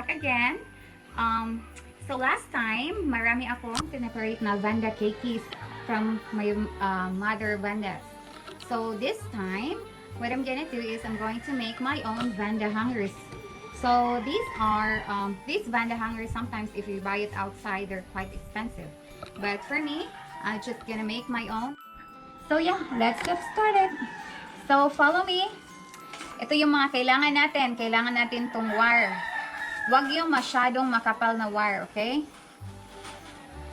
back again. So last time, marami akong pinaparate na Vanda cakes from my mother Vandas. So this time, what I'm gonna do is I'm going to make my own Vanda hangers. So these Vanda hangers, sometimes if you buy it outside, they're quite expensive. But for me, I'm just gonna make my own. So yeah, let's get started. So follow me. Ito yung mga kailangan natin. Kailangan natin tong wire. Huwag yung masyadong makapal na wire, okay?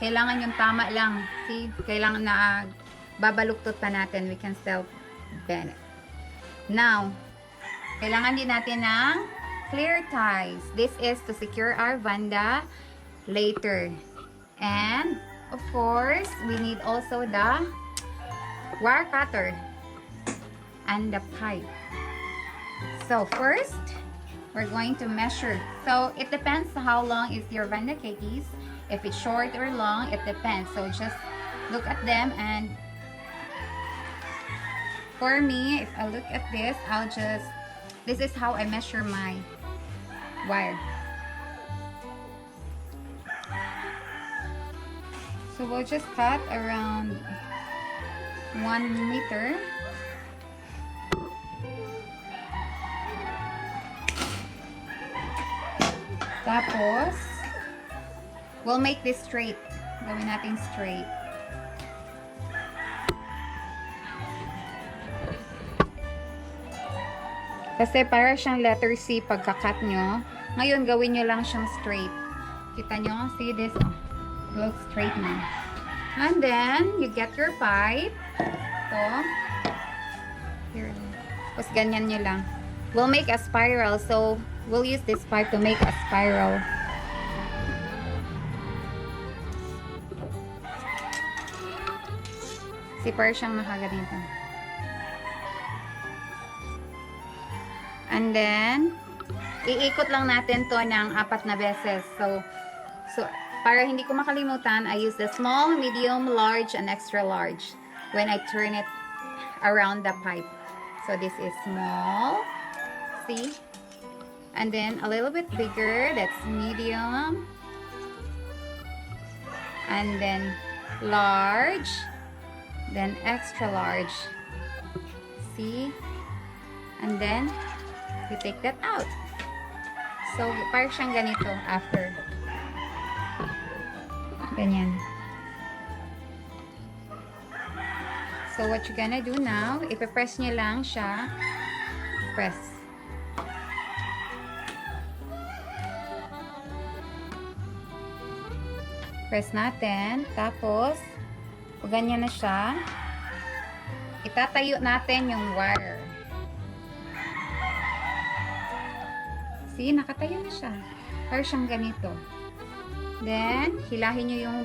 Kailangan yung tama lang. See? Kailangan na babaluktot pa natin. We can still bend it. Now, kailangan din natin ng clear ties. This is to secure our Vanda later. And, of course, we need also the wire cutter and the pipe. So first, we're going to measure. So it depends how long is your Vanda cakes. If it's short or long, it depends. So just look at them, and for me, if I look at this, this is how I measure my wire. So we'll just cut around 1 meter. Tapos, we'll make this straight. Gawin natin straight. Kasi para siyang letter C pagka-cut nyo. Ngayon, gawin nyo lang siyang straight. Kita nyo? See this? Oh, looks straight na. And then, you get your pipe. Ito. Here. Tapos ganyan nyo lang. We'll make a spiral. So, we'll use this pipe to make a spiral. Si para siyang nakaganito. And then, iikot lang natin to ng 4 na beses. So para hindi ko makalimutan, I use the small, medium, large, and extra large when I turn it around the pipe. So this is small. See? And then a little bit bigger, that's medium. And then large. Then extra large. See? And then you take that out. So parang siyang ganito after. Ganyan. So what you're gonna do now, ipe-press nyo lang siya. Press. Press natin. Tapos, pag ganyan na siya, itatayo natin yung wire. See, nakatayo na siya. Para siyang ganito. Then, hilahin nyo yung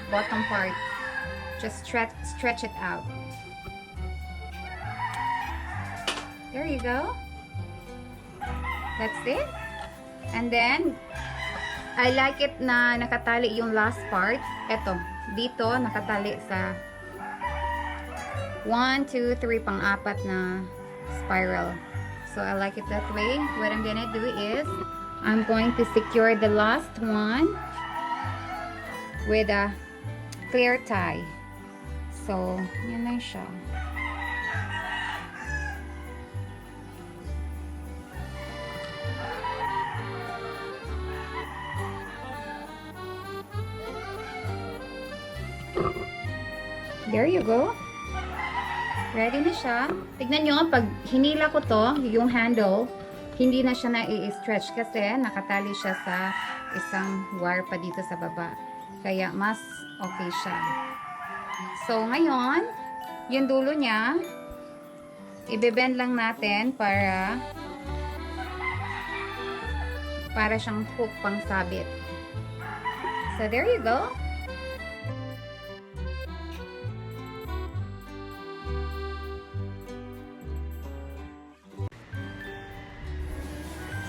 bottom part. Just stretch it out. There you go. That's it. And then, I like it na nakatali yung last part. Ito, dito nakatali sa 1, 2, 3, pang-4 na spiral. So I like it that way. What I'm gonna do is I'm going to secure the last one with a clear tie. So, yun lang siya. There you go. Ready na siya. Tignan nyo, pag hinila ko to, yung handle, hindi na siya na-i-stretch kasi nakatali siya sa isang wire pa dito sa baba. Kaya mas okay siya. So, ngayon, yung dulo niya, i-bend lang natin para siyang hook pang sabit. So, there you go.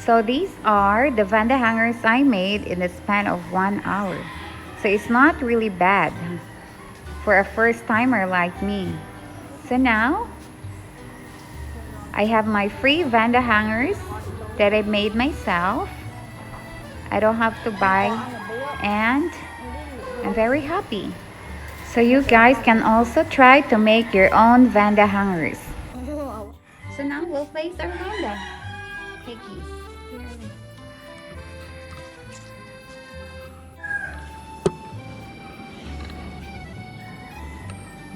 So these are the Vanda hangers I made in the span of 1 hour. So it's not really bad for a first timer like me. So now I have my free Vanda hangers that I made myself. I don't have to buy, and I'm very happy. So you guys can also try to make your own Vanda hangers. So now we'll place our Vanda cakes.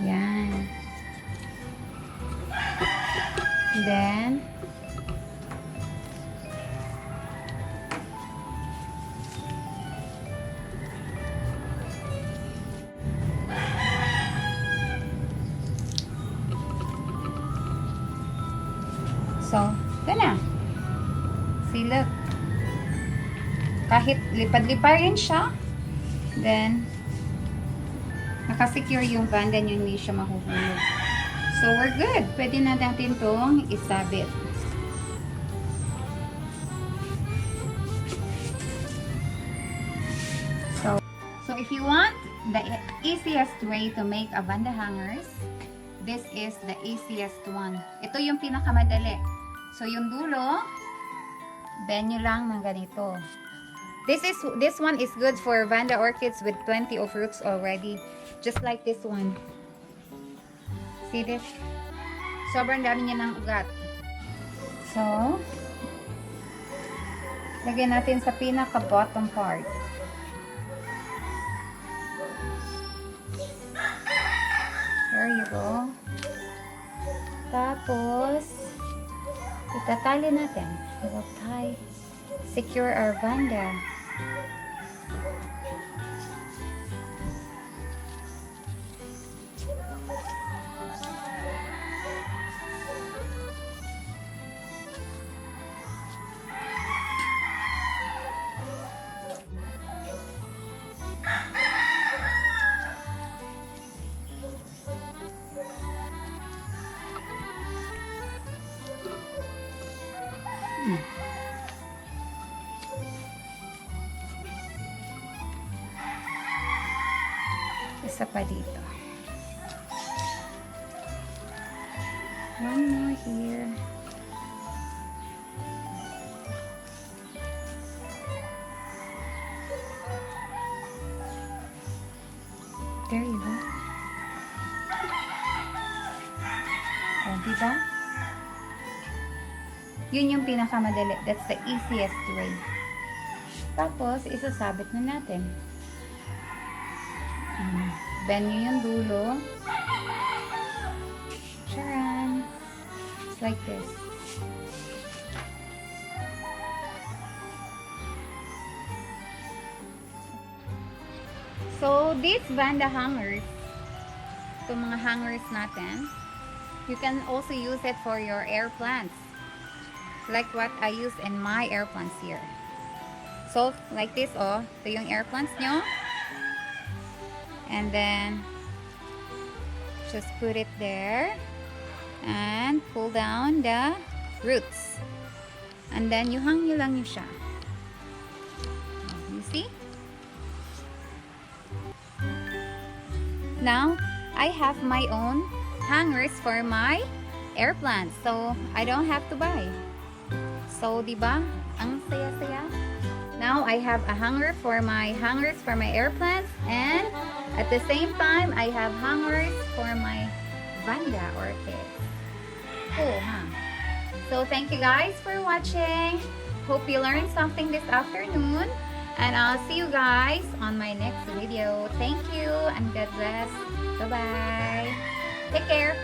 Yan. Then, so, ito na. See, look. Kahit lipad-liparin siya, then, nakasecure yung Vanda nyo, hindi siya mahuhulog. So, we're good. Pwede na natin itong isabit. So, if you want the easiest way to make a Vanda hangers, this is the easiest one. Ito yung pinakamadali. So, yung dulo, bend nyo lang ng ganito. This one is good for Vanda orchids with plenty of roots already. Just like this one. See this? Sobrang dami niya ng ugat. So, lagyan natin sa pinaka-bottom part. There you go. Tapos, itatali natin. We will tie, secure our Vanda. Isa pa dito. One more here. There you go. Oh, diba? Yun yung pinakamadali. That's the easiest way. Tapos, isasabit na natin. Bend nyo yung dulo. Charan! It's like this. So, these Vanda hangers, itong mga hangers natin, you can also use it for your air plants. Like what I use in my air plants here. So, like this, oh. Ito yung air plants nyo. And then, just put it there. And pull down the roots. And then, you hang nyo lang yun siya. You see? Now, I have my own hangers for my air plants. So, I don't have to buy. So, diba? Ang saya-saya. Now, I have a hanger for my air plants, and at the same time, I have hangers for my Vanda orchids. Cool, huh? So, thank you guys for watching. Hope you learned something this afternoon, and I'll see you guys on my next video. Thank you, and God bless. Bye-bye. Take care.